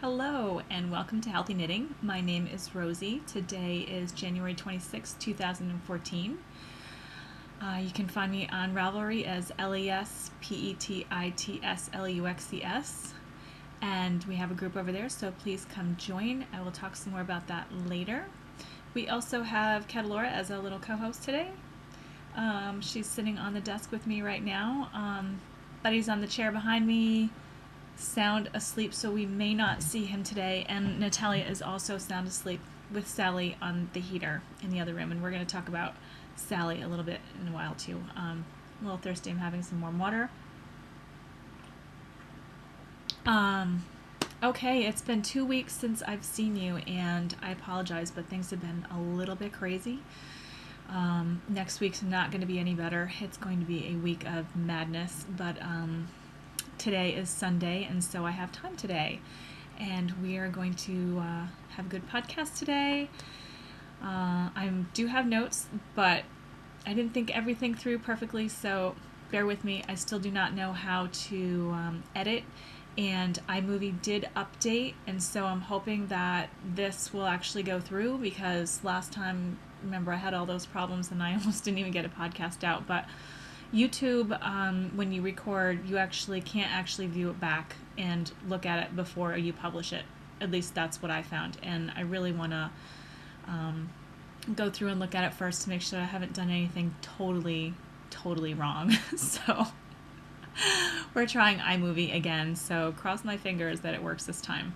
Hello and welcome to Healthy Knitting. My name is Rosie. Today is January 26, 2014. You can find me on Ravelry as LESPETITSLUXCS, and we have a group over there, so please come join. I will talk some more about that later. We also have Catalora as a little co-host today. She's sitting on the desk with me right now. Buddy's on the chair behind me, sound asleep, so we may not see him today. And Natalia is also sound asleep with Sally on the heater in the other room. And we're going to talk about Sally a little bit in a while too. I'm a little thirsty. I'm having some warm water. Okay, it's been 2 weeks since I've seen you, and I apologize, but things have been a little bit crazy. Next week's not going to be any better. It's going to be a week of madness, but today is Sunday, and so I have time today, and we are going to have a good podcast today. I do have notes, but I didn't think everything through perfectly, so bear with me. I still do not know how to edit, and iMovie did update, and so I'm hoping that this will actually go through, because last time, remember, I had all those problems and I almost didn't even get a podcast out. But YouTube, when you record, you actually can't actually view it back and look at it before you publish it. At least that's what I found, and I really want to go through and look at it first to make sure I haven't done anything totally wrong. So we're trying iMovie again, so cross my fingers that it works this time.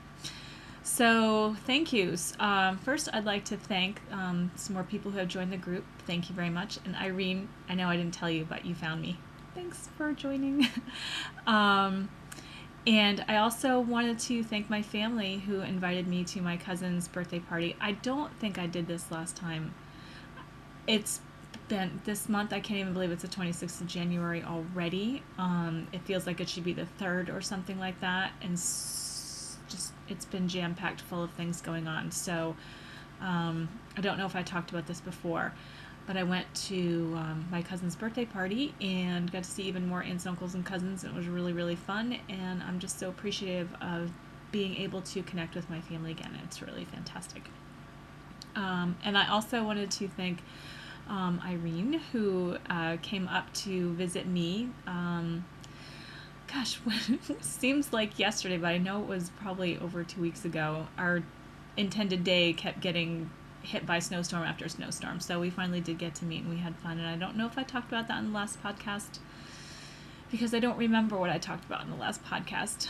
So thank yous. First, I'd like to thank some more people who have joined the group. Thank you very much. And Irene, I know I didn't tell you, but you found me. Thanks for joining. And I also wanted to thank my family who invited me to my cousin's birthday party. I don't think I did this last time. It's been this month. I can't even believe it's the 26th of January already. It feels like it should be the 3rd or something like that. And it's been jam-packed full of things going on. So I don't know if I talked about this before, but I went to my cousin's birthday party and got to see even more aunts, uncles, and cousins. It was really fun, and I'm just so appreciative of being able to connect with my family again. It's really fantastic. And I also wanted to thank Irene, who came up to visit me. Gosh, it seems like yesterday, but I know it was probably over 2 weeks ago. Our intended day kept getting hit by snowstorm after snowstorm, so we finally did get to meet and we had fun. And I don't know if I talked about that in the last podcast, because I don't remember what I talked about in the last podcast.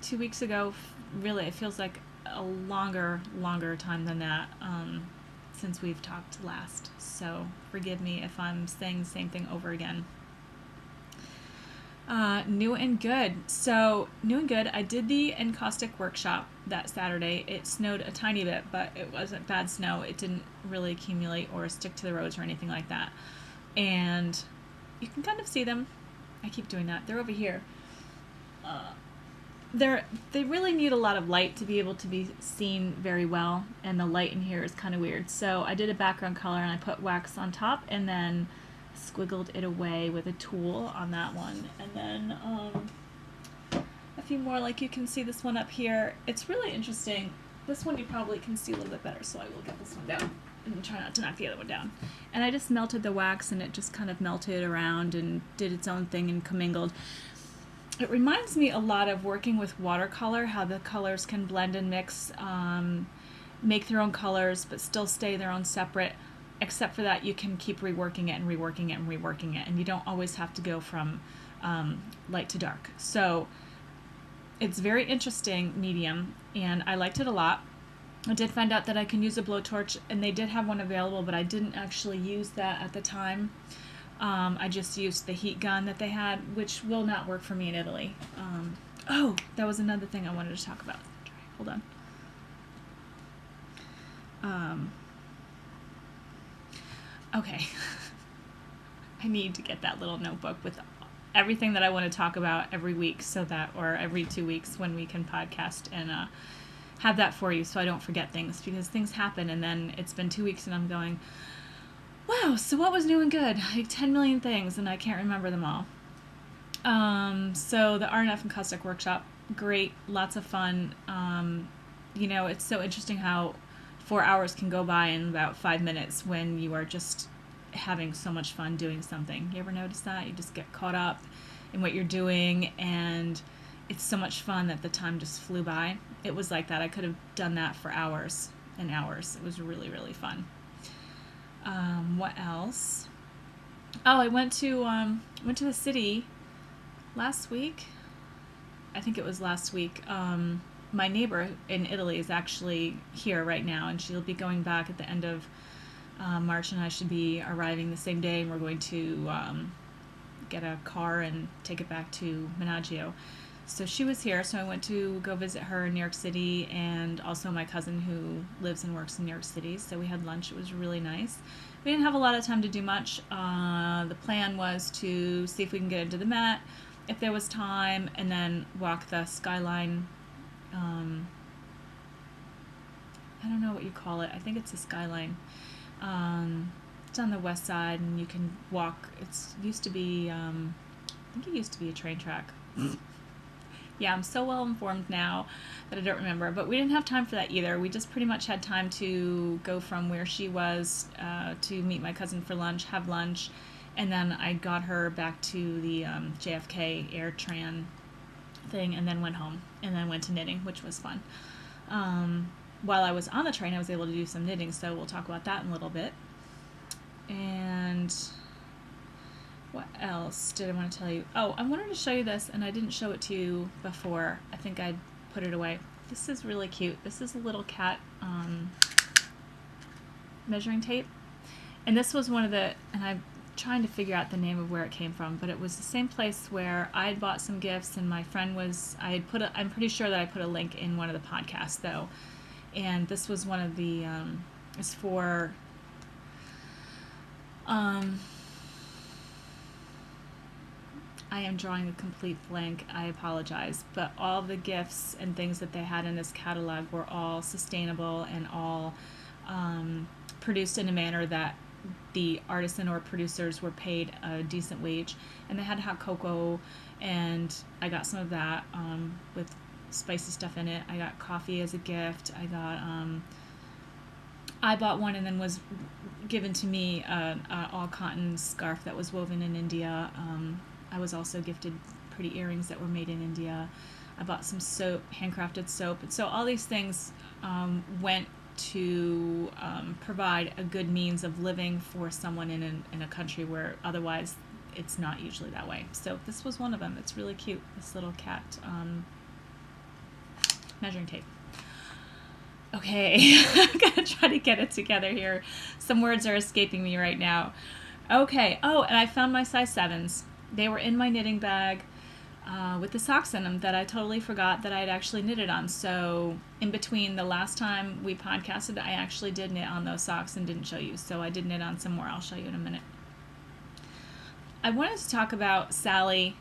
2 weeks ago, really, it feels like a longer time than that since we've talked last. So forgive me if I'm saying the same thing over again. New and good. So, new and good, I did the encaustic workshop that Saturday. It snowed a tiny bit, but it wasn't bad snow. It didn't really accumulate or stick to the roads or anything like that. And you can kind of see them. I keep doing that. They're over here. They really need a lot of light to be able to be seen very well, and the light in here is kind of weird. So I did a background color and I put wax on top and then squiggled it away with a tool on that one, and then a few more, like you can see this one up here. It's really interesting. This one you probably can see a little bit better, so I will get this one down and try not to knock the other one down. And I just melted the wax, and it just kind of melted around and did its own thing and commingled. It reminds me a lot of working with watercolor, how the colors can blend and mix, make their own colors but still stay their own separate. Except for that, you can keep reworking it and reworking it and reworking it, and you don't always have to go from light to dark. So it's very interesting medium, and I liked it a lot. I did find out that I can use a blowtorch, and they did have one available, but I didn't actually use that at the time. I just used the heat gun that they had, which will not work for me in Italy. Oh, that was another thing I wanted to talk about. Hold on. Okay. I need to get that little notebook with everything that I want to talk about every week, so that, or every 2 weeks when we can podcast, and have that for you so I don't forget things, because things happen and then it's been 2 weeks and I'm going, wow, so what was new and good? Like 10 million things and I can't remember them all. So the RNF Encaustic Workshop great, lots of fun. It's so interesting how 4 hours can go by in about 5 minutes when you are just having so much fun doing something. You ever notice that? You just get caught up in what you're doing, and it's so much fun that the time just flew by. It was like that. I could have done that for hours and hours. It was really, really fun. What else? Oh, I went to the city last week. I think it was last week. My neighbor in Italy is actually here right now, and she'll be going back at the end of March, and I should be arriving the same day, and we're going to get a car and take it back to Menaggio. So she was here, so I went to go visit her in New York City, and also my cousin who lives and works in New York City. So we had lunch. It was really nice. We didn't have a lot of time to do much. The plan was to see if we can get into the Met, if there was time, and then walk the skyline. I don't know what you call it. I think it's a skyline. It's on the west side, and you can walk. I think it used to be a train track. Yeah, I'm so well informed now that I don't remember. But we didn't have time for that either. We just pretty much had time to go from where she was to meet my cousin for lunch, have lunch, and then I got her back to the JFK AirTran thing, and then went home, and then went to knitting, which was fun. While I was on the train, I was able to do some knitting, so we'll talk about that in a little bit. And what else did I want to tell you? Oh, I wanted to show you this, and I didn't show it to you before. I think I put it away. This is really cute. This is a little cat measuring tape. And this was one of the, and I'm trying to figure out the name of where it came from, but it was the same place where I had bought some gifts, and my friend was, I'm pretty sure that I put a link in one of the podcasts, though. And this was one of the, it's for, I am drawing a complete blank. I apologize. But all the gifts and things that they had in this catalog were all sustainable and all produced in a manner that the artisan or producers were paid a decent wage. And they had hot cocoa, and I got some of that with spicy stuff in it. I got coffee as a gift. I bought one, and then was given to me an all cotton scarf that was woven in India. I was also gifted pretty earrings that were made in India. I bought some soap, handcrafted soap. And so all these things went to provide a good means of living for someone in a country where otherwise it's not usually that way. So this was one of them. It's really cute, this little cat measuring tape. Okay, I'm going to try to get it together here. Some words are escaping me right now. Okay, oh, and I found my size 7s. They were in my knitting bag with the socks in them that I totally forgot that I had actually knitted on. So in between the last time we podcasted, I actually did knit on those socks and didn't show you. So I did knit on some more. I'll show you in a minute. I wanted to talk about Sally.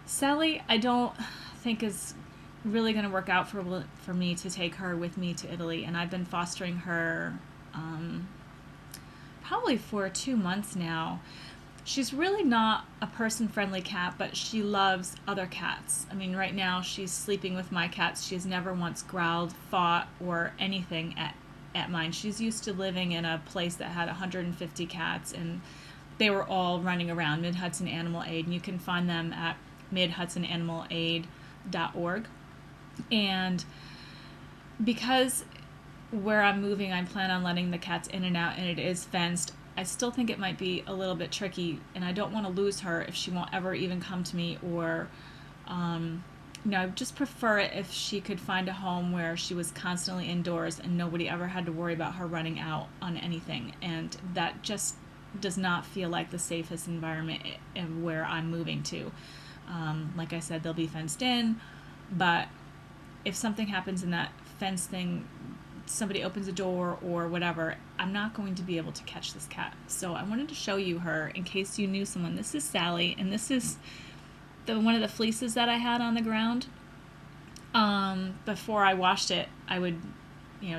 Sally, I don't think is really going to work out for me to take her with me to Italy. And I've been fostering her probably for 2 months now. She's really not a person-friendly cat, but she loves other cats. I mean, right now she's sleeping with my cats. She's never once growled, fought, or anything at mine. She's used to living in a place that had 150 cats, and they were all running around, Mid-Hudson Animal Aid, and you can find them at midhudsonanimalaid.org. And because where I'm moving, I plan on letting the cats in and out, and it is fenced, I still think it might be a little bit tricky, and I don't want to lose her if she won't ever even come to me, or, I just prefer it if she could find a home where she was constantly indoors and nobody ever had to worry about her running out on anything, and that just does not feel like the safest environment where I'm moving to. Like I said, they'll be fenced in, but if something happens in that fence thing, somebody opens a door or whatever, I'm not going to be able to catch this cat. So I wanted to show you her in case you knew someone. This is Sally, and this is one of the fleeces that I had on the ground. Before I washed it, I would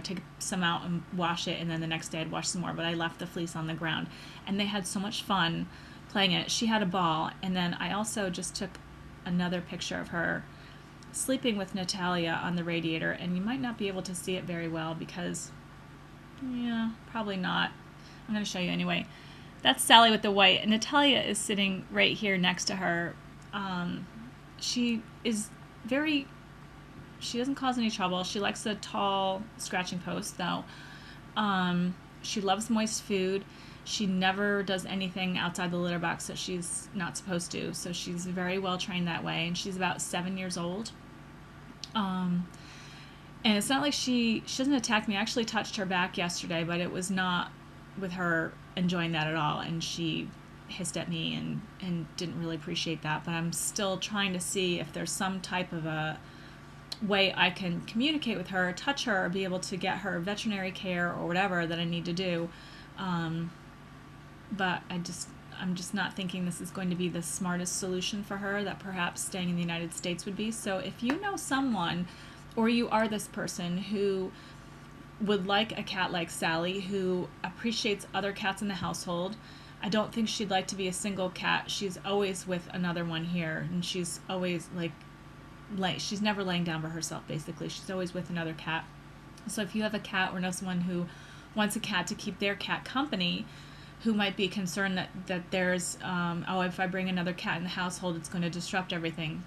take some out and wash it, and then the next day I'd wash some more, but I left the fleece on the ground, and they had so much fun playing it. She had a ball, and then I also just took another picture of her sleeping with Natalia on the radiator, and you might not be able to see it very well because, yeah, probably not. I'm going to show you anyway. That's Sally with the white, and Natalia is sitting right here next to her. She is she doesn't cause any trouble. She likes a tall scratching post, though. She loves moist food. She never does anything outside the litter box that she's not supposed to, so she's very well trained that way, and she's about 7 years old. And it's not like she doesn't attack me. I actually touched her back yesterday, but it was not with her enjoying that at all, and she hissed at me and didn't really appreciate that. But I'm still trying to see if there's some type of a way I can communicate with her, touch her, or be able to get her veterinary care or whatever that I need to do. But I'm just not thinking this is going to be the smartest solution for her, that perhaps staying in the United States would be. So if you know someone, or you are this person who would like a cat like Sally, who appreciates other cats in the household, I don't think she'd like to be a single cat. She's always with another one here, and she's always she's never laying down by herself, basically. She's always with another cat. So if you have a cat or know someone who wants a cat to keep their cat company, who might be concerned that there's, if I bring another cat in the household, it's going to disrupt everything.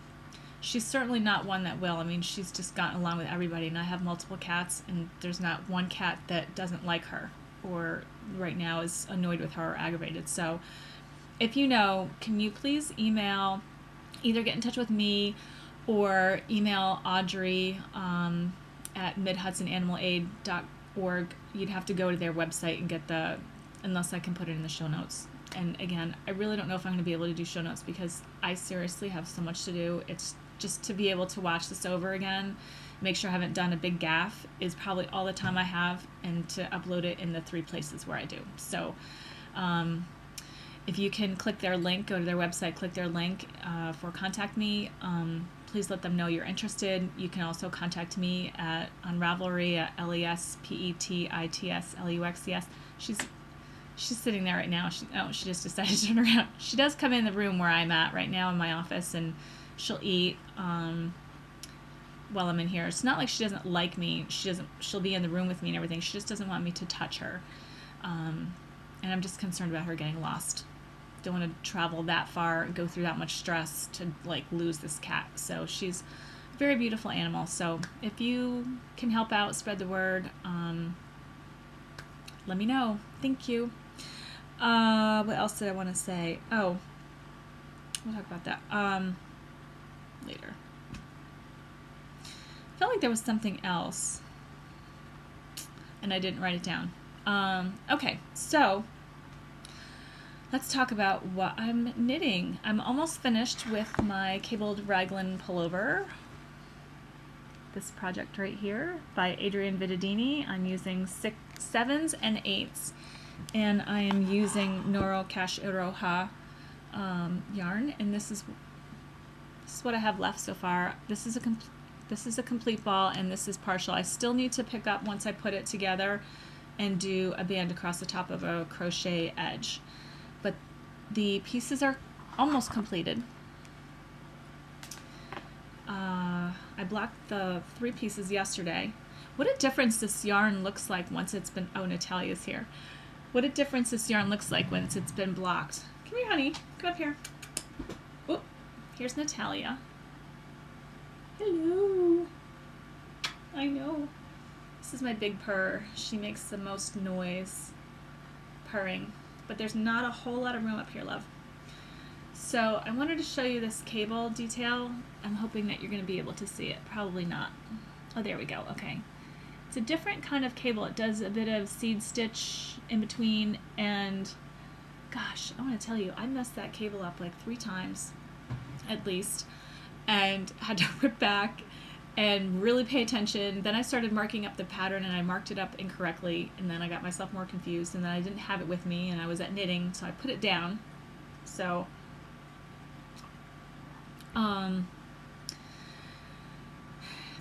She's certainly not one that will. I mean, she's just gotten along with everybody, and I have multiple cats, and there's not one cat that doesn't like her or right now is annoyed with her or aggravated. So if you know, can you please either get in touch with me or email Audrey at midhudsonanimalaid.org. You'd have to go to their website and get unless I can put it in the show notes. And again, I really don't know if I'm going to be able to do show notes because I seriously have so much to do. It's just to be able to watch this over again, make sure I haven't done a big gaffe is probably all the time I have, and to upload it in the 3 places where I do. So if you can click their link, go to their website, click their link for contact me. Please let them know you're interested. You can also contact me on Ravelry at LESPETITSLUXES. She's sitting there right now. She just decided to turn around. She does come in the room where I'm at right now in my office, and she'll eat while I'm in here. It's not like she doesn't like me. She'll be in the room with me and everything. She just doesn't want me to touch her. And I'm just concerned about her getting lost. Don't want to travel that far, go through that much stress to lose this cat. So she's a very beautiful animal. So if you can help out, spread the word, let me know. Thank you. What else did I want to say? Oh, we'll talk about that later. I felt like there was something else and I didn't write it down. Okay, so let's talk about what I'm knitting. I'm almost finished with my cabled raglan pullover. This project right here by Adrienne Vittadini. I'm using 7s and 8s, and I am using Noro Cash Iroha yarn, and this is what I have left so far. This is a complete ball, and this is partial. I still need to pick up once I put it together and do a band across the top of a crochet edge. But the pieces are almost completed. I blocked the 3 pieces yesterday. What a difference this yarn looks like once it's been, oh, Natalia's here. What a difference this yarn looks like once it's been blocked. Come here, honey. Come up here. Oh, here's Natalia. Hello. I know. This is my big purr. She makes the most noise purring, but there's not a whole lot of room up here, love. So I wanted to show you this cable detail. I'm hoping that you're going to be able to see it. Probably not. Oh, there we go. Okay. It's a different kind of cable. It does a bit of seed stitch in between, and gosh, I want to tell you, I messed that cable up like 3 times at least, and had to rip back and really pay attention. Then I started marking up the pattern, and I marked it up incorrectly, and then I got myself more confused, and then I didn't have it with me, and I was at knitting, so I put it down. So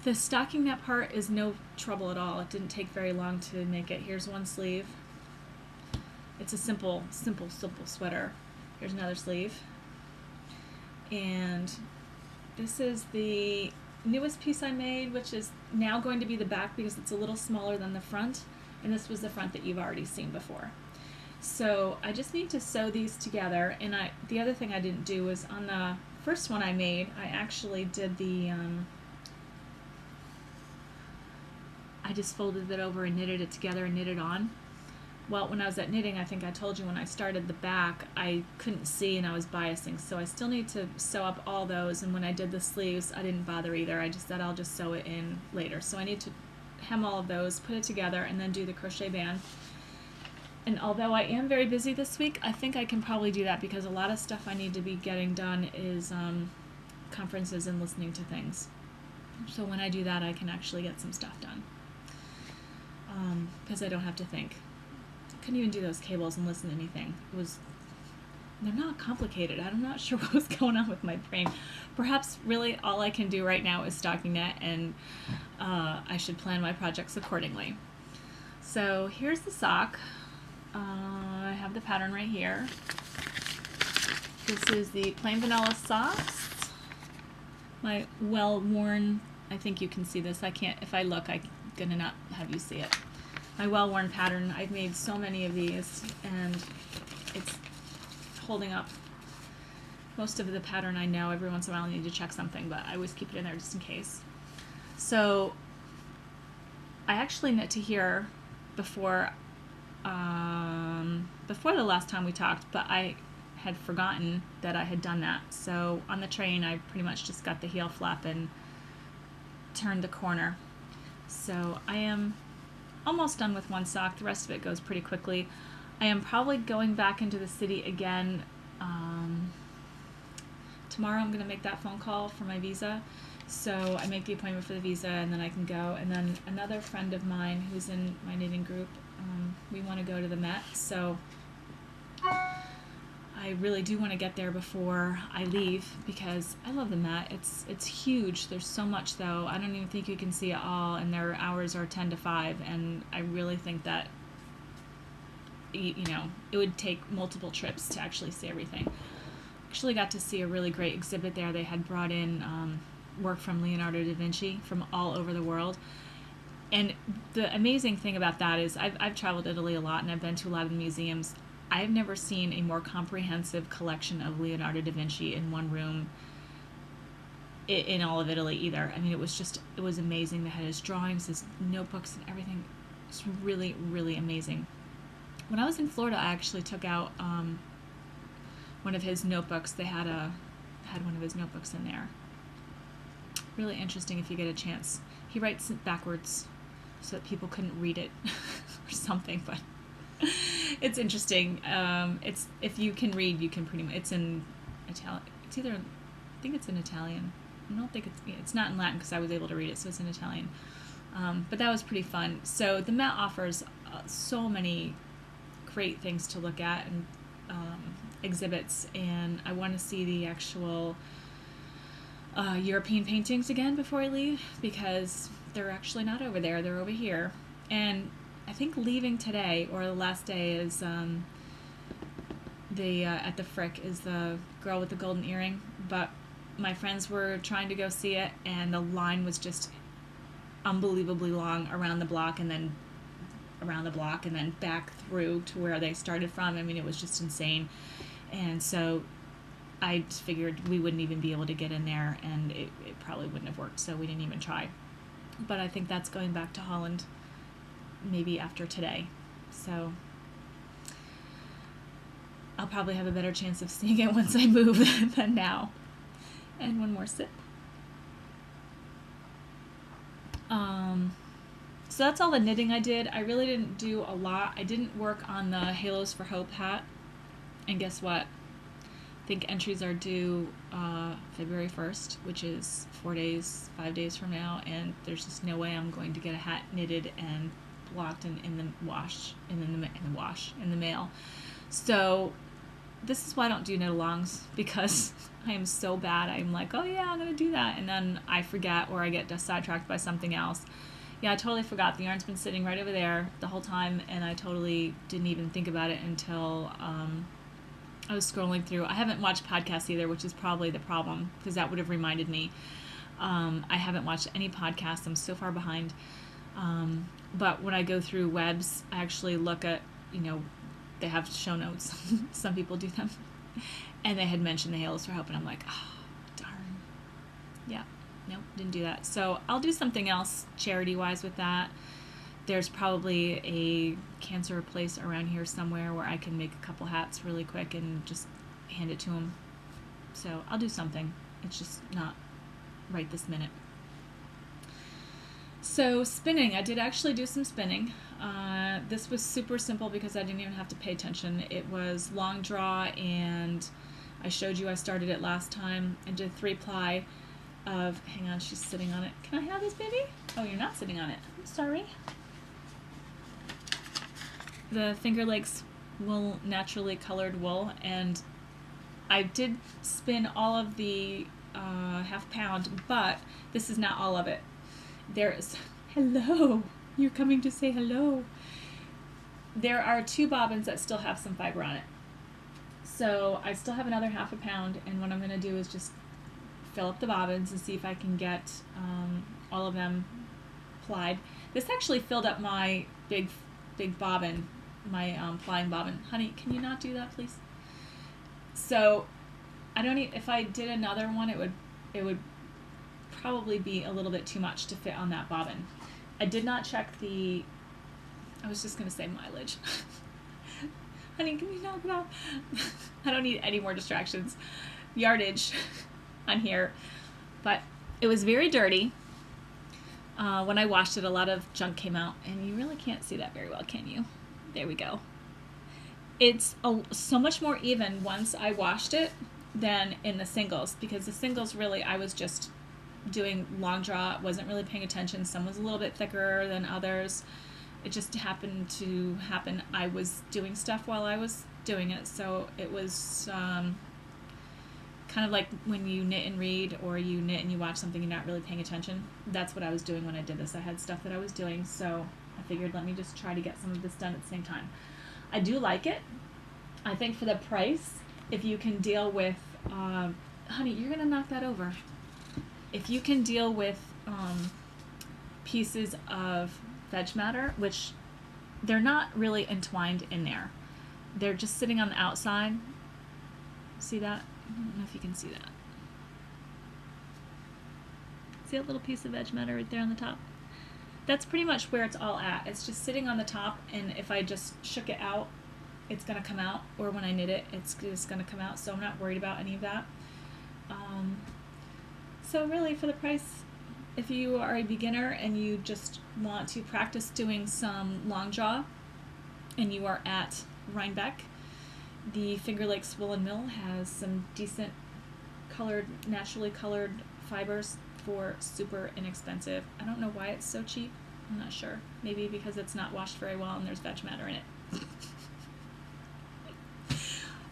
the stocking knit part is no trouble at all. It didn't take very long to make it. Here's one sleeve. It's a simple sweater. Here's another sleeve. And this is the newest piece I made, which is now going to be the back because it's a little smaller than the front, and this was the front that you've already seen before. So I just need to sew these together, and the other thing I didn't do was on the first one I made, I actually did I just folded it over and knitted it together and knitted on. Well, when I was at knitting, I think I told you when I started the back, I couldn't see and I was biasing, so I still need to sew up all those, and when I did the sleeves, I didn't bother either. I just said I'll just sew it in later. So I need to hem all of those, put it together, and then do the crochet band. And although I am very busy this week, I think I can probably do that because a lot of stuff I need to be getting done is conferences and listening to things. So when I do that, I can actually get some stuff done because I don't have to think. Couldn't even do those cables and listen to anything. They're not complicated. I'm not sure what was going on with my brain. Perhaps really all I can do right now is stocking knit, and I should plan my projects accordingly. So here's the sock. I have the pattern right here. This is the plain vanilla socks. My well-worn, I think you can see this. I can't, if I look, I'm gonna not have you see it. My well-worn pattern. I've made so many of these, and it's holding up. Most of the pattern I know. Every once in a while I need to check something, but I always keep it in there just in case. So I actually knit to here before the last time we talked, but I had forgotten that I had done that. So on the train, I pretty much just got the heel flap and turned the corner. So I am almost done with one sock. The rest of it goes pretty quickly. I am probably going back into the city again. Tomorrow I'm going to make that phone call for my visa. So I make the appointment for the visa and then I can go. And then another friend of mine who's in my knitting group, we want to go to the Met. So I really do want to get there before I leave because I love the Met. It's huge. There's so much though. I don't even think you can see it all, and their hours are 10 to 5, and I really think that it would take multiple trips to actually see everything. Actually got to see a really great exhibit there. They had brought in work from Leonardo da Vinci from all over the world. And the amazing thing about that is I've traveled Italy a lot and I've been to a lot of the museums. I've never seen a more comprehensive collection of Leonardo da Vinci in one room in all of Italy either. I mean, it was amazing. They had his drawings, his notebooks, and everything. It's really, really amazing. When I was in Florida, I actually took out one of his notebooks. They had one of his notebooks in there. Really interesting if you get a chance. He writes it backwards so that people couldn't read it or something, but it's interesting. It's if you can read, you can pretty much. It's in Italian. It's either, I think it's in Italian. I don't think it's not in Latin because I was able to read it, so it's in Italian. But that was pretty fun. So the Met offers so many great things to look at and exhibits, and I want to see the actual European paintings again before I leave because they're actually not over there. They're over here, and I think leaving today or the last day is at the Frick is the girl with the golden earring, but my friends were trying to go see it and the line was just unbelievably long around the block and then back through to where they started from. I mean, it was just insane. And so I just figured we wouldn't even be able to get in there and it probably wouldn't have worked, so we didn't even try. But I think that's going back to Holland maybe after today. So I'll probably have a better chance of seeing it once I move than now. And one more sip. So that's all the knitting I did. I really didn't do a lot. I didn't work on the Halos for Hope hat. And guess what? I think entries are due February 1st, which is 5 days from now, and there's just no way I'm going to get a hat knitted and blocked in the mail. So this is why I don't do knit-alongs, because I am so bad. I'm like, oh yeah, I'm going to do that, and then I forget or I get sidetracked by something else. Yeah, I totally forgot. The yarn's been sitting right over there the whole time, and I totally didn't even think about it until I was scrolling through. I haven't watched podcasts either, which is probably the problem, because that would have reminded me. I haven't watched any podcasts. I'm so far behind. But when I go through webs, I actually look at, they have show notes. Some people do them. And they had mentioned the Halos for Hope, and I'm like, oh, darn. Yeah, nope, didn't do that. So I'll do something else charity-wise with that. There's probably a cancer place around here somewhere where I can make a couple hats really quick and just hand it to them. So I'll do something. It's just not right this minute. So spinning, I did actually do some spinning. This was super simple because I didn't even have to pay attention. It was long draw, and I showed you I started it last time. I did 3-ply of, hang on, she's sitting on it. Can I have this, baby? Oh, you're not sitting on it. I'm sorry. The Finger Lakes wool, naturally colored wool, and I did spin all of the half pound, but this is not all of it. There's, hello, you're coming to say hello. There are 2 bobbins that still have some fiber on it. So I still have another half a pound, and what I'm going to do is just fill up the bobbins and see if I can get all of them plied. This actually filled up my big bobbin, my plying bobbin. Honey, can you not do that, please? So I don't need, if I did another one, it would probably be a little bit too much to fit on that bobbin. I did not check the, I was just going to say mileage. Honey, can you knock it off? I don't need any more distractions. Yardage on here. But it was very dirty. When I washed it, a lot of junk came out, and you really can't see that very well, can you? There we go. It's so much more even once I washed it than in the singles, because the singles really, I was just doing long draw, wasn't really paying attention. Some was a little bit thicker than others. It just happened to happen. I was doing stuff while I was doing it, so it was kind of like when you knit and read, or you knit and you watch something, you're not really paying attention. That's what I was doing when I did this. I had stuff that I was doing, so I figured let me just try to get some of this done at the same time. I do like it. I think for the price, if you can deal with, honey, you're gonna knock that over. If you can deal with pieces of veg matter, which they're not really entwined in there. They're just sitting on the outside. See that? I don't know if you can see that. See that little piece of veg matter right there on the top? That's pretty much where it's all at. It's just sitting on the top, and if I just shook it out, it's going to come out, or when I knit it, it's just going to come out, so I'm not worried about any of that. So really, for the price, if you are a beginner and you just want to practice doing some long draw, and you are at Rhinebeck, the Finger Lakes Woolen Mill has some decent colored, naturally colored fibers for super inexpensive. I don't know why it's so cheap. I'm not sure. Maybe because it's not washed very well and there's veg matter in it.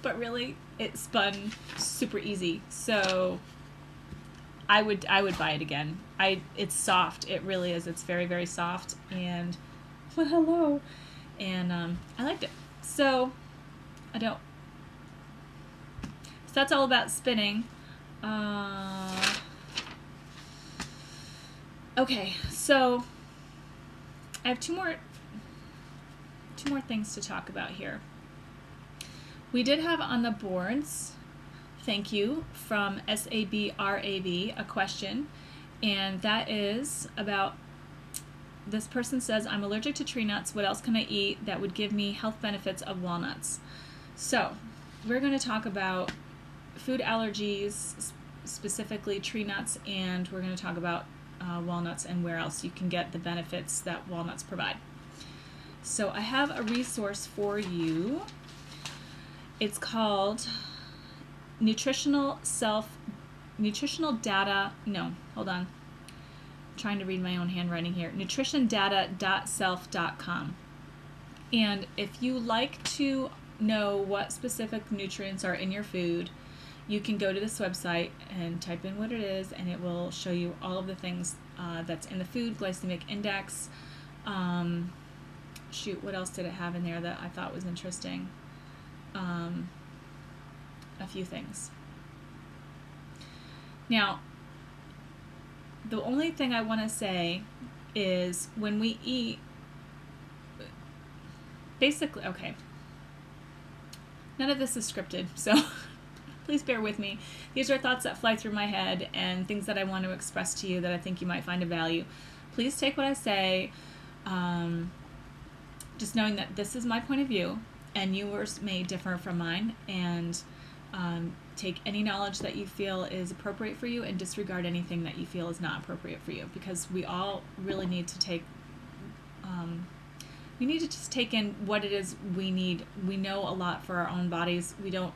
But really, it spun super easy. So I would buy it again. It's soft. It really is. It's very, very soft. And well, hello. And I liked it. So so that's all about spinning. Okay, so I have two more things to talk about here. We did have on the boards, thank you, from SABRAV, a question, and that is about, this person says, I'm allergic to tree nuts. What else can I eat that would give me health benefits of walnuts? So we're going to talk about food allergies, specifically tree nuts, and we're going to talk about walnuts and where else you can get the benefits that walnuts provide. So I have a resource for you. It's called Nutritional Data, no, hold on. I'm trying to read my own handwriting here. nutritiondata.self.com. And if you like to know what specific nutrients are in your food, you can go to this website and type in what it is, and it will show you all of the things that's in the food, glycemic index. Shoot, what else did it have in there that I thought was interesting? A few things. Now, the only thing I want to say is when we eat, basically, okay, none of this is scripted, so please bear with me. These are thoughts that fly through my head and things that I want to express to you that I think you might find of value. Please take what I say, just knowing that this is my point of view and yours may differ from mine, and take any knowledge that you feel is appropriate for you and disregard anything that you feel is not appropriate for you, because we all really need to take we need to just take in what it is we need. We know a lot for our own bodies. We don't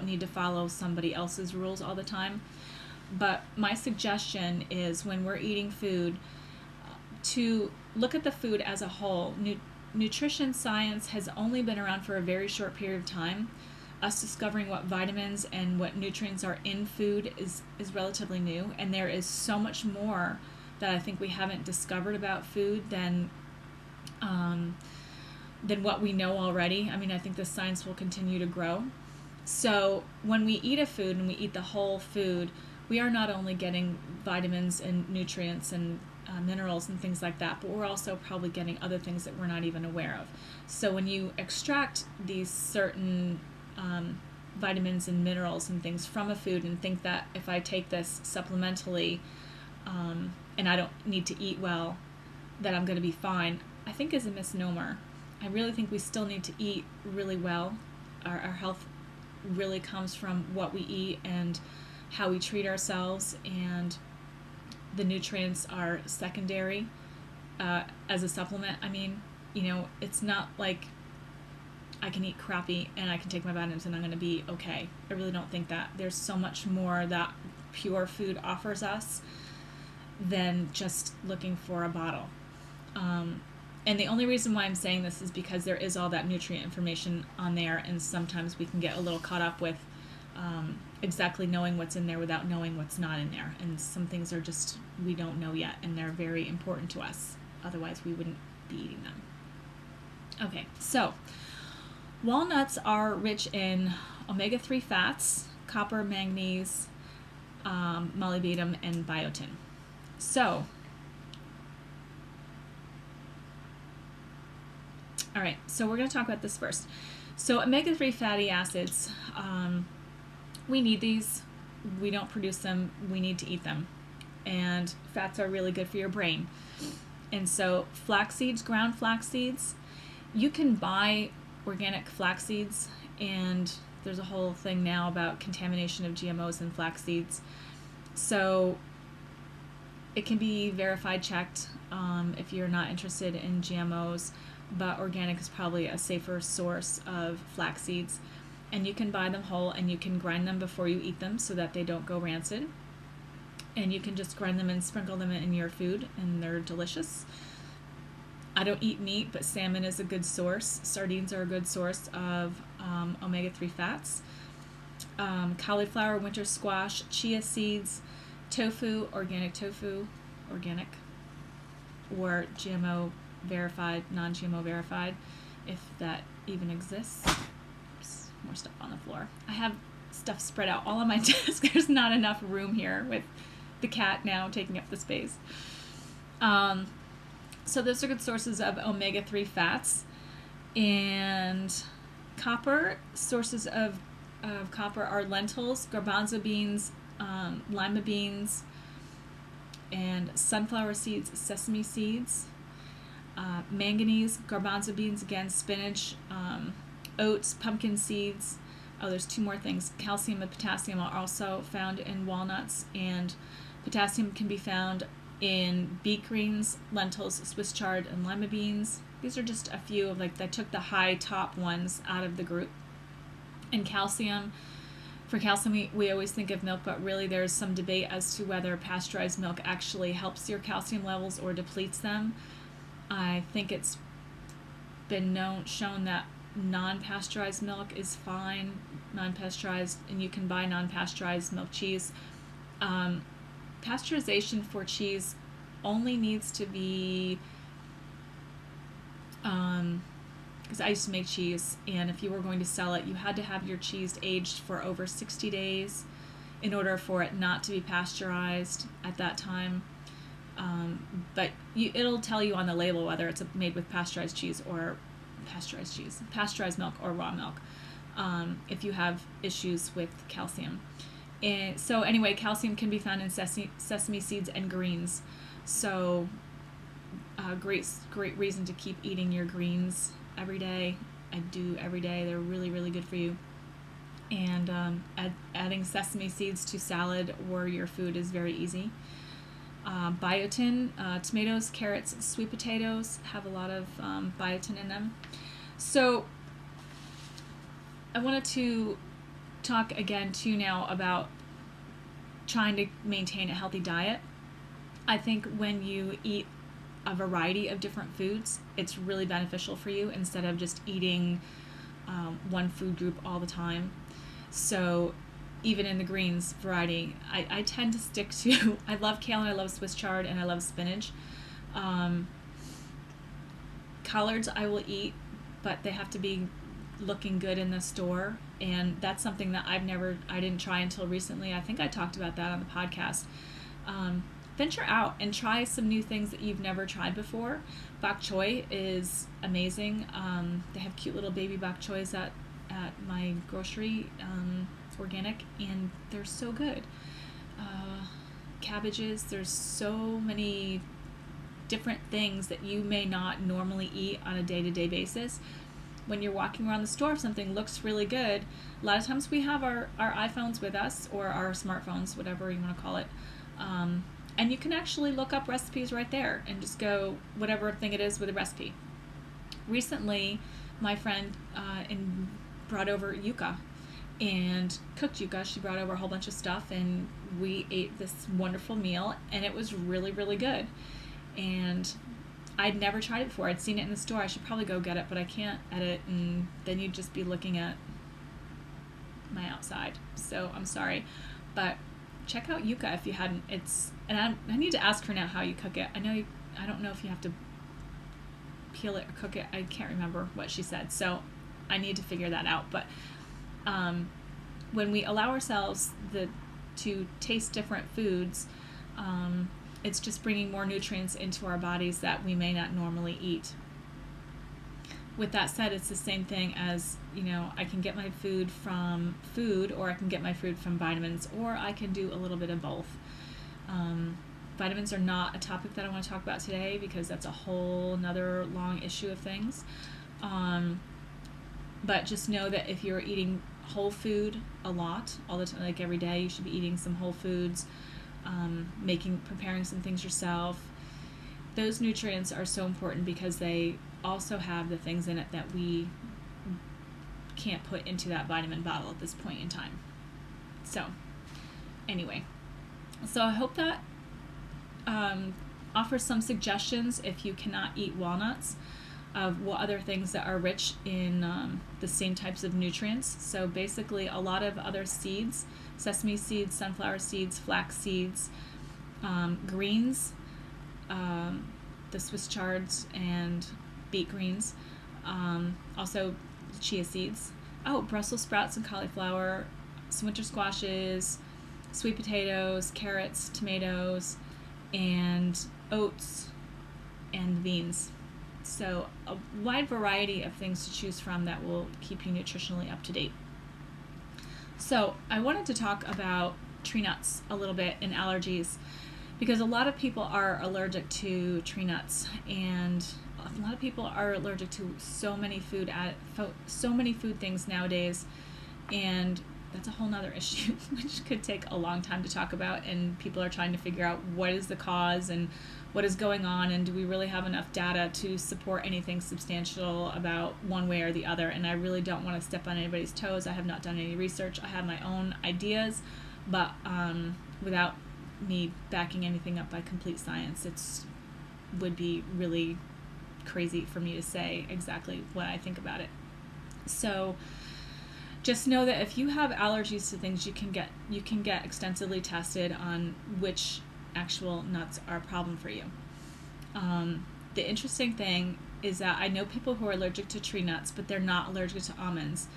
need to follow somebody else's rules all the time. But my suggestion is when we're eating food, to look at the food as a whole. Nutrition science has only been around for a very short period of time. Us discovering what vitamins and what nutrients are in food is relatively new, and there is so much more that I think we haven't discovered about food than what we know already. I mean, I think the science will continue to grow. So when we eat a food and we eat the whole food, we are not only getting vitamins and nutrients and minerals and things like that, but we're also probably getting other things that we're not even aware of. So when you extract these certain vitamins and minerals and things from a food and think that if I take this supplementally and I don't need to eat well, that I'm going to be fine, I think is a misnomer. I really think we still need to eat really well. Our health really comes from what we eat and how we treat ourselves, and the nutrients are secondary as a supplement. I mean, it's not like I can eat crappy and I can take my vitamins and I'm going to be okay. I really don't think that. There's so much more that pure food offers us than just looking for a bottle. And the only reason why I'm saying this is because there is all that nutrient information on there, and sometimes we can get a little caught up with exactly knowing what's in there without knowing what's not in there. And some things are just, we don't know yet, and they're very important to us. Otherwise, we wouldn't be eating them. Okay, so walnuts are rich in omega-3 fats, copper, manganese, molybdenum, and biotin. So, all right, so we're going to talk about this first. So omega-3 fatty acids, we need these. We don't produce them. We need to eat them. And fats are really good for your brain. And so flax seeds, ground flax seeds, you can buy organic flax seeds, and there's a whole thing now about contamination of GMOs in flax seeds. So it can be verified, checked if you're not interested in GMOs, but organic is probably a safer source of flax seeds. And you can buy them whole, and you can grind them before you eat them so that they don't go rancid. And you can just grind them and sprinkle them in your food, and they're delicious. I don't eat meat, but salmon is a good source. Sardines are a good source of omega-3 fats. Cauliflower, winter squash, chia seeds, tofu, organic, or GMO verified, non-GMO verified, if that even exists. Oops, more stuff on the floor. I have stuff spread out all on my desk. There's not enough room here with the cat now taking up the space. So those are good sources of omega-3 fats. And copper, sources of copper are lentils, garbanzo beans, lima beans, and sunflower seeds, sesame seeds. Manganese, garbanzo beans again, spinach, oats, pumpkin seeds. Oh, there's two more things. Calcium and potassium are also found in walnuts, and potassium can be found in beet greens, lentils, Swiss chard, and lima beans. These are just a few of, like, I took the high top ones out of the group. And calcium, for calcium we always think of milk, but really there's some debate as to whether pasteurized milk actually helps your calcium levels or depletes them. I think it's been shown that non-pasteurized milk is fine, non-pasteurized, and you can buy non-pasteurized milk cheese. Pasteurization for cheese only needs to be, because I used to make cheese, and if you were going to sell it, you had to have your cheese aged for over 60 days in order for it not to be pasteurized at that time. But it'll tell you on the label whether it's made with pasteurized milk or raw milk, if you have issues with calcium. And so anyway, calcium can be found in sesame seeds and greens. So great reason to keep eating your greens every day. I do every day. They're really, really good for you. And adding sesame seeds to salad or your food is very easy. Biotin, tomatoes, carrots, sweet potatoes have a lot of biotin in them. So I wanted to talk again too now about trying to maintain a healthy diet. I think when you eat a variety of different foods, it's really beneficial for you instead of just eating one food group all the time. So even in the greens variety, I tend to stick to, I love kale and I love Swiss chard and I love spinach. Collards I will eat, but they have to be looking good in the store, and that's something that I didn't try until recently. I think I talked about that on the podcast. Venture out and try some new things that you've never tried before. Bok choy is amazing. They have cute little baby bok choys at my grocery, organic, and they're so good. Cabbages, there's so many different things that you may not normally eat on a day-to-day basis. When you're walking around the store, if something looks really good, a lot of times we have our iPhones with us, or our smartphones, whatever you want to call it, and you can actually look up recipes right there and just go whatever thing it is with a recipe. Recently, my friend brought over yuca and cooked yuca. She brought over a whole bunch of stuff, and we ate this wonderful meal, and it was really, really good. And I'd never tried it before. I'd seen it in the store. I should probably go get it, but I can't edit, and then you'd just be looking at my outside. So I'm sorry. But check out yuca if you hadn't. I need to ask her now how you cook it. I don't know if you have to peel it or cook it. I can't remember what she said. So I need to figure that out. But when we allow ourselves to taste different foods, it's just bringing more nutrients into our bodies that we may not normally eat. With that said, it's the same thing as, I can get my food from food, or I can get my food from vitamins, or I can do a little bit of both. Vitamins are not a topic that I want to talk about today because that's a whole nother long issue of things. But just know that if you're eating whole food a lot, all the time, like every day, you should be eating some whole foods. Preparing some things yourself. Those nutrients are so important because they also have the things in it that we can't put into that vitamin bottle at this point in time. So anyway, I hope that offers some suggestions if you cannot eat walnuts, of what other things that are rich in the same types of nutrients. So basically a lot of other seeds, sesame seeds, sunflower seeds, flax seeds, greens, the Swiss chards and beet greens, also chia seeds, Brussels sprouts and cauliflower, some winter squashes, sweet potatoes, carrots, tomatoes, and oats and beans. So a wide variety of things to choose from that will keep you nutritionally up to date. So I wanted to talk about tree nuts a little bit and allergies, because a lot of people are allergic to tree nuts, and a lot of people are allergic to so many food things nowadays, and that's a whole nother issue which could take a long time to talk about, and people are trying to figure out what is the cause and what is going on, and do we really have enough data to support anything substantial about one way or the other. And I really don't want to step on anybody's toes. I have not done any research. I have my own ideas, but without me backing anything up by complete science, would be really crazy for me to say exactly what I think about it. So just know that if you have allergies to things, you can get extensively tested on which actual nuts are a problem for you. The interesting thing is that I know people who are allergic to tree nuts, but they're not allergic to almonds.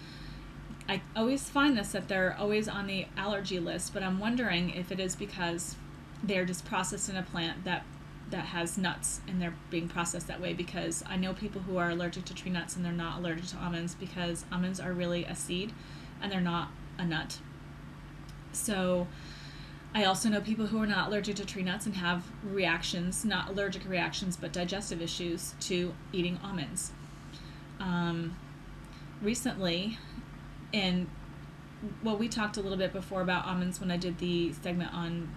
I always find this, that they're always on the allergy list, but I'm wondering if it is because they're just processed in a plant that has nuts, and they're being processed that way, because I know people who are allergic to tree nuts and they're not allergic to almonds, because almonds are really a seed and they're not a nut. So I also know people who are not allergic to tree nuts and have reactions, not allergic reactions, but digestive issues to eating almonds. Recently, we talked a little bit before about almonds when I did the segment on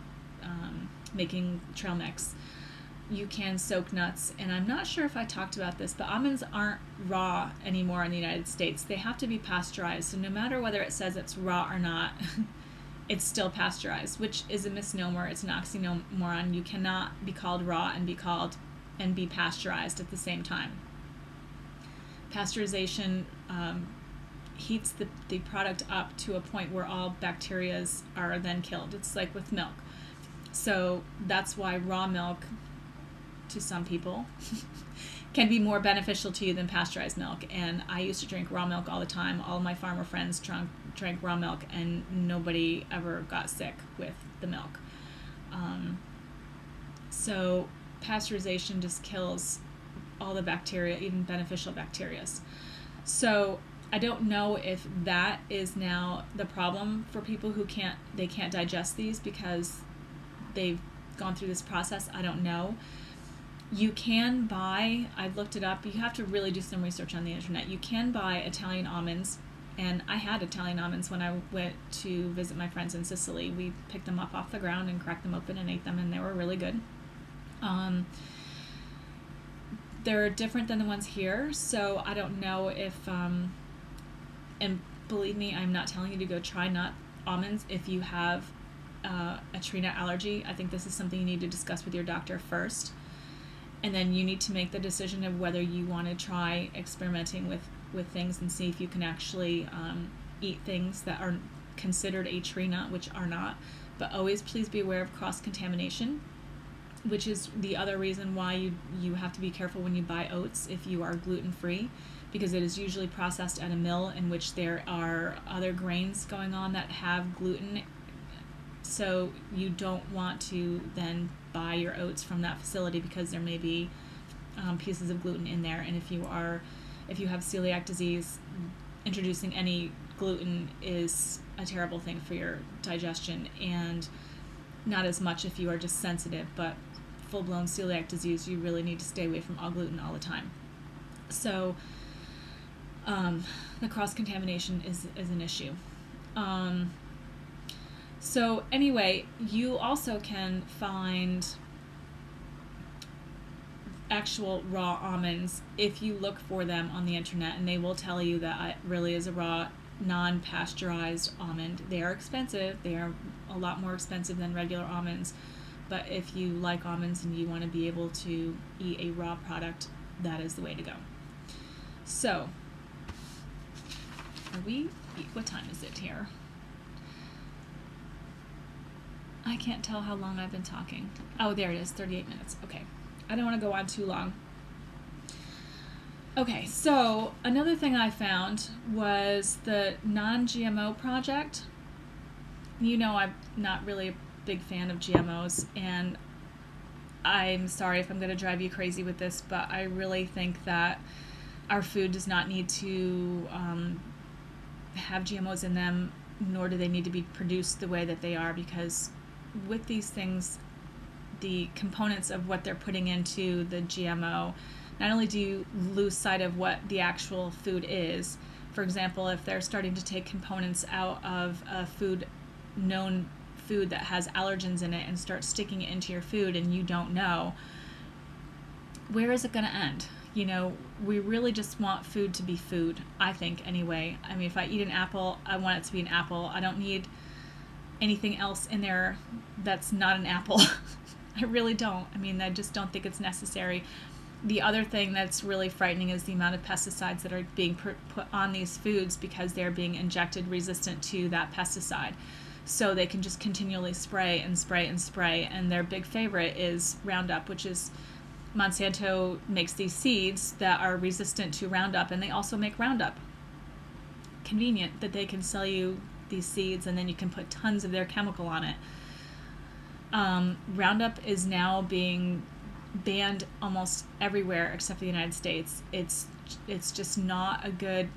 making trail mix. You can soak nuts, and I'm not sure if I talked about this, but almonds aren't raw anymore in the United States. They have to be pasteurized, so no matter whether it says it's raw or not, it's still pasteurized, which is a misnomer. It's an oxymoron. You cannot be called raw and be pasteurized at the same time. Pasteurization heats the product up to a point where all bacteria are then killed. It's like with milk. So that's why raw milk, to some people, can be more beneficial to you than pasteurized milk. And I used to drink raw milk all the time. All of my farmer friends drank raw milk, and nobody ever got sick with the milk. So pasteurization just kills all the bacteria, even beneficial bacteria. So I don't know if that is now the problem for people who can't digest these because they've gone through this process. I don't know. You can buy, I've looked it up, you have to really do some research on the internet. You can buy Italian almonds, and I had Italian almonds when I went to visit my friends in Sicily. We picked them up off the ground and cracked them open and ate them, and they were really good. They're different than the ones here, so I don't know if, and believe me, I'm not telling you to go try nut almonds if you have a tree nut allergy. I think this is something you need to discuss with your doctor first. And then you need to make the decision of whether you want to try experimenting with things and see if you can actually eat things that are considered a tree nut, which are not. But always please be aware of cross-contamination, which is the other reason why you have to be careful when you buy oats if you are gluten-free, because it is usually processed at a mill in which there are other grains going on that have gluten. So you don't want to then buy your oats from that facility, because there may be pieces of gluten in there. And if you have celiac disease, introducing any gluten is a terrible thing for your digestion, and not as much if you are just sensitive, but full-blown celiac disease, you really need to stay away from all gluten all the time. So the cross-contamination is an issue. So anyway, you also can find actual raw almonds if you look for them on the internet, and they will tell you that it really is a raw, non-pasteurized almond. They are expensive. They are a lot more expensive than regular almonds, but if you like almonds and you want to be able to eat a raw product, that is the way to go. So, what time is it here? I can't tell how long I've been talking. Oh, there it is, 38 minutes. Okay. I don't want to go on too long. Okay, so another thing I found was the non-GMO project. You know, I'm not really a big fan of GMOs, and I'm sorry if I'm going to drive you crazy with this, but I really think that our food does not need to have GMOs in them, nor do they need to be produced the way that they are, because with these things, the components of what they're putting into the GMO, not only do you lose sight of what the actual food is. For example, if they're starting to take components out of a known food that has allergens in it and start sticking it into your food and you don't know, where is it going to end? You know, we really just want food to be food, I think, anyway. I mean, if I eat an apple, I want it to be an apple. I don't need anything else in there that's not an apple. I really don't. I mean, I just don't think it's necessary. The other thing that's really frightening is the amount of pesticides that are being put on these foods, because they're being injected resistant to that pesticide. So they can just continually spray and spray and spray. And their big favorite is Roundup, which is Monsanto makes these seeds that are resistant to Roundup, and they also make Roundup. convenient that they can sell you these seeds and then you can put tons of their chemical on it. Roundup is now being banned almost everywhere except the United States. It's just not a good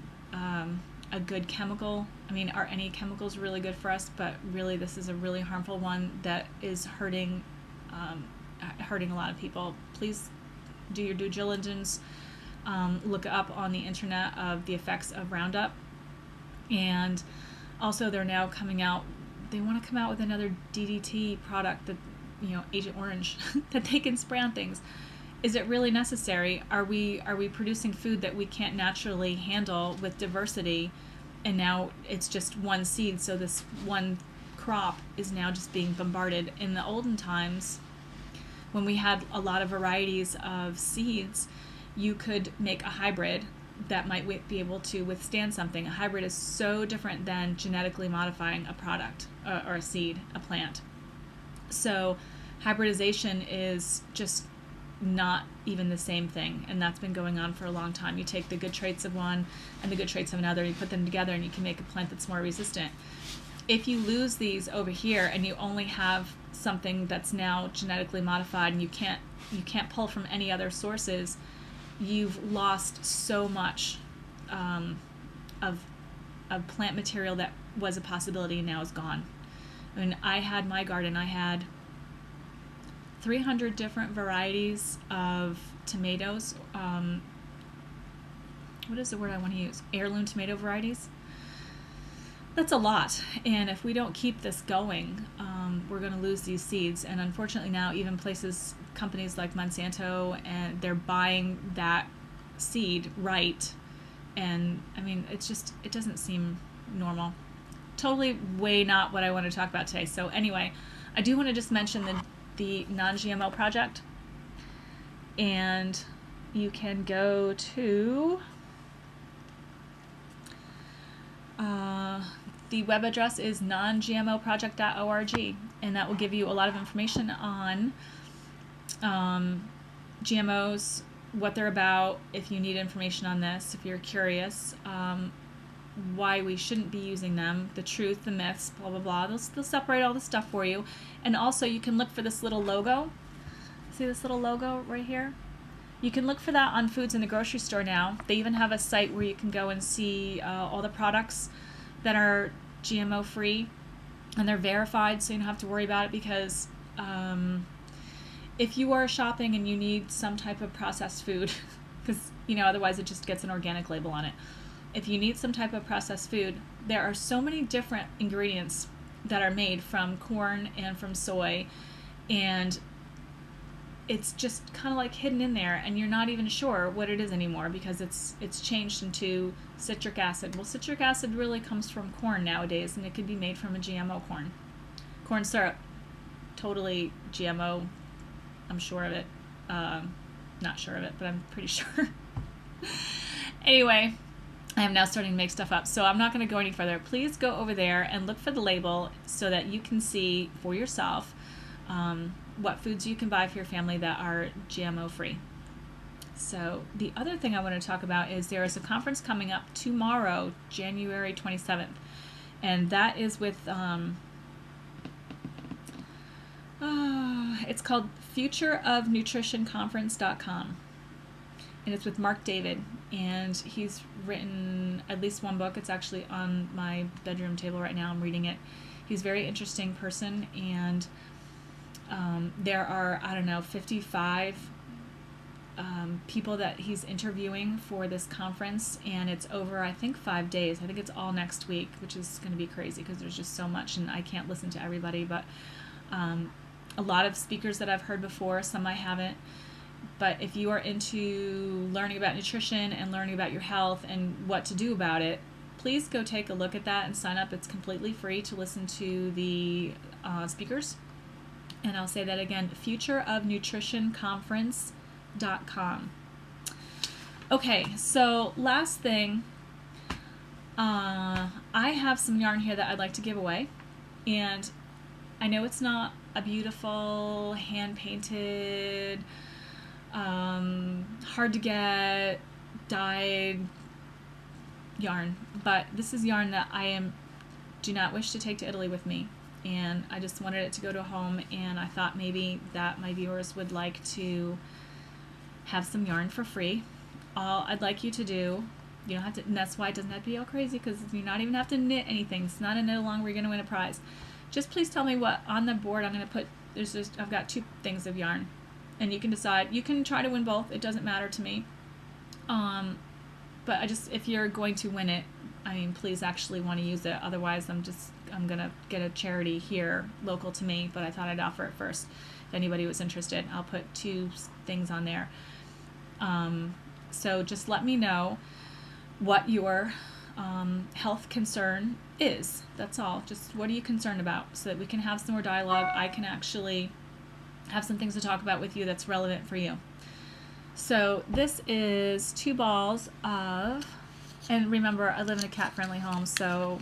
chemical. I mean, are any chemicals really good for us? But really, this is a really harmful one that is hurting a lot of people. Please do your due diligence. Look up on the internet of the effects of Roundup. And also, they're now coming out. They want to come out with another DDT product that, Agent Orange, that they can spray on things. Is it really necessary? Are we producing food that we can't naturally handle with diversity, and now it's just one seed, so this one crop is now just being bombarded? In the olden times, when we had a lot of varieties of seeds, you could make a hybrid that might be able to withstand something. A hybrid is so different than genetically modifying a product or a seed, a plant. So hybridization is just not even the same thing, and that's been going on for a long time. You take the good traits of one and the good traits of another, you put them together, and you can make a plant that's more resistant. If you lose these over here and you only have something that's now genetically modified and you can't pull from any other sources, you've lost so much of plant material that was a possibility and now is gone. I mean, I had my garden, I had 300 different varieties of tomatoes. What is the word I want to use? Heirloom tomato varieties. That's a lot, and if we don't keep this going, we're going to lose these seeds. And unfortunately now even companies like Monsanto, and they're buying that seed right. And I mean, it doesn't seem normal. Totally way not what I want to talk about today. So anyway, I do want to just mention the non-GMO project, and you can go to the web address is nongmoproject.org, and that will give you a lot of information on GMOs, what they're about, if you need information on this, if you're curious, why we shouldn't be using them, the truth, the myths, blah, blah, blah. They'll separate all the stuff for you. And also you can look for this little logo. See this little logo right here? You can look for that on foods in the grocery store now. They even have a site where you can go and see all the products that are GMO free, and they're verified, so you don't have to worry about it, because if you are shopping and you need some type of processed food, because otherwise it just gets an organic label on it. If you need some type of processed food, there are so many different ingredients that are made from corn and from soy, and it's just kind of like hidden in there, and you're not even sure what it is anymore, because it's changed into citric acid. Well, citric acid really comes from corn nowadays, and it could be made from a GMO corn. Corn syrup, totally GMO. I'm sure of it. Not sure of it, but I'm pretty sure. Anyway, I am now starting to make stuff up, so I'm not going to go any further. Please go over there and look for the label so that you can see for yourself what foods you can buy for your family that are GMO free. So the other thing I want to talk about is there is a conference coming up tomorrow, January 27th, and that is with it's called futureofnutritionconference.com, and it's with Mark David, and he's written at least one book. It's actually on my bedroom table right now. I'm reading it. He's a very interesting person, and there are, 55 people that he's interviewing for this conference, and it's over, I think, 5 days. I think it's all next week, which is going to be crazy because there's just so much, and I can't listen to everybody, but a lot of speakers that I've heard before, some I haven't. But if you are into learning about nutrition and learning about your health and what to do about it, please go take a look at that and sign up. It's completely free to listen to the speakers. And I'll say that again, futureofnutritionconference.com. Okay, so last thing, I have some yarn here that I'd like to give away. And I know it's not a beautiful, hand-painted, hard to get, dyed yarn, but this is yarn that do not wish to take to Italy with me, and I just wanted it to go to a home, and I thought maybe that my viewers would like to have some yarn for free. All I'd like you to do, you don't have to, and that's why it doesn't have to be all crazy, because you not even have to knit anything. It's not a knit along where you're going to win a prize. Just please tell me what on the board I'm going to put. I've got 2 things of yarn, and you can decide. You can try to win both. It doesn't matter to me. But if you're going to win it, I mean, please actually want to use it. Otherwise, I'm gonna get a charity here local to me. But I thought I'd offer it first. If anybody was interested, I'll put 2 things on there. So just let me know what your health concern is. That's all. Just what are you concerned about, so that we can have some more dialogue. I can actually have some things to talk about with you that's relevant for you. So this is 2 balls of, and remember, I live in a cat-friendly home, so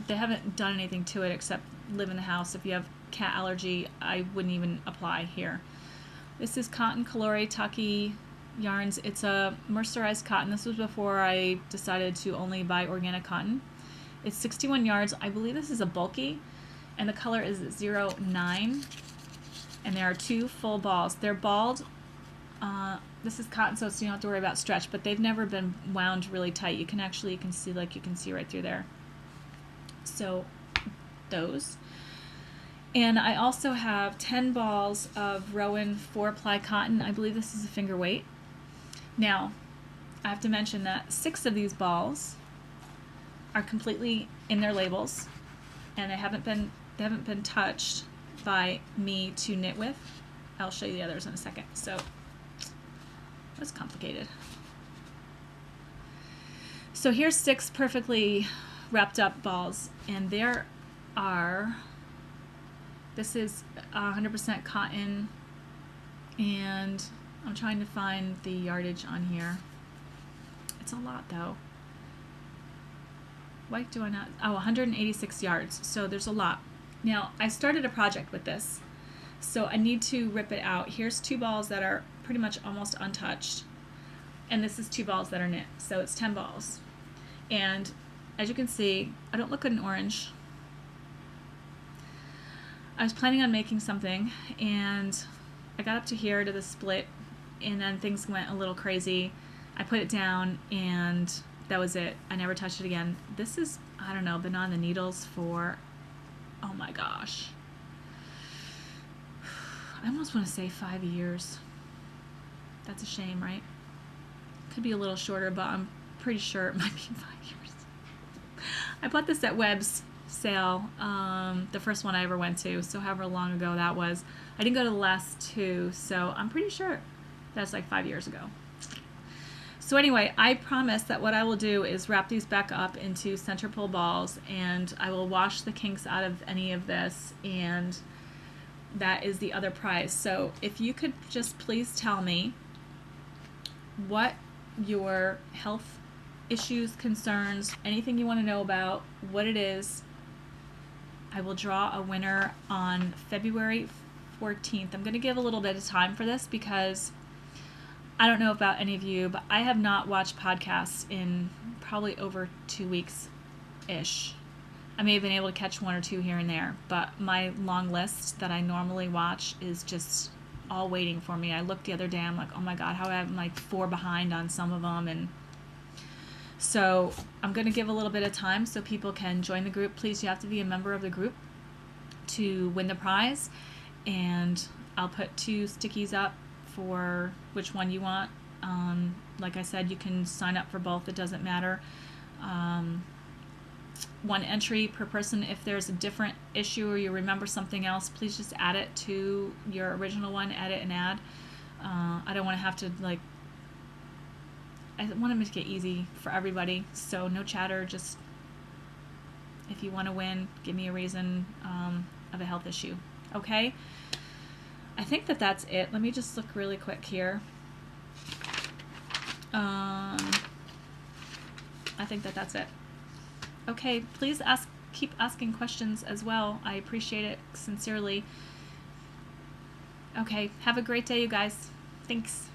they haven't done anything to it except live in the house. If you have cat allergy, I wouldn't even apply here. This is Cotton Colore Taki yarns. It's a mercerized cotton. This was before I decided to only buy organic cotton. It's 61 yards. I believe this is a bulky, and the color is 09, and there are 2 full balls. They're balled. This is cotton, so you don't have to worry about stretch, but they've never been wound really tight. You can see right through there. So those. And I also have 10 balls of Rowan 4-ply cotton. I believe this is a finger weight. Now, I have to mention that 6 of these balls are completely in their labels, and they haven't been touched by me to knit with. I'll show you the others in a second. So that's complicated. So here's 6 perfectly wrapped up balls, and this is 100% cotton, and I'm trying to find the yardage on here. It's a lot though. Why do I not? Oh, 186 yards. So there's a lot. Now, I started a project with this, so I need to rip it out. Here's 2 balls that are pretty much almost untouched, and this is 2 balls that are knit, so it's 10 balls. And as you can see, I don't look good in orange. I was planning on making something, and I got up to here to the split, and then things went a little crazy. I put it down, and that was it. I never touched it again. This is, I don't know, been on the needles for, oh my gosh, I almost want to say 5 years. That's a shame, right? Could be a little shorter, but I'm pretty sure it might be 5 years. I bought this at Webb's sale, the first one I ever went to, so however long ago that was. I didn't go to the last 2, so I'm pretty sure that's like 5 years ago. So anyway, I promise that what I will do is wrap these back up into center pull balls, and I will wash the kinks out of any of this, and that is the other prize. So if you could just please tell me what your health issues, concerns, anything you want to know about, what it is. I will draw a winner on February 14th. I'm going to give a little bit of time for this because I don't know about any of you, but I have not watched podcasts in probably over 2 weeks-ish. I may have been able to catch 1 or 2 here and there, but my long list that I normally watch is just all waiting for me. I looked the other day, I'm like, oh my God, how I'm like 4 behind on some of them, and so I'm going to give a little bit of time so people can join the group. Please, you have to be a member of the group to win the prize, and I'll put 2 stickies up for which one you want. Like I said, you can sign up for both. It doesn't matter. 1 entry per person. If there's a different issue or you remember something else, please just add it to your original one. Edit and add. I don't want to have to I want to make it easy for everybody, so no chatter, just if you want to win, give me a reason of a health issue. Okay? I think that's it. Let me just look really quick here. I think that's it. Okay, please keep asking questions as well. I appreciate it sincerely. Okay, have a great day, you guys. Thanks.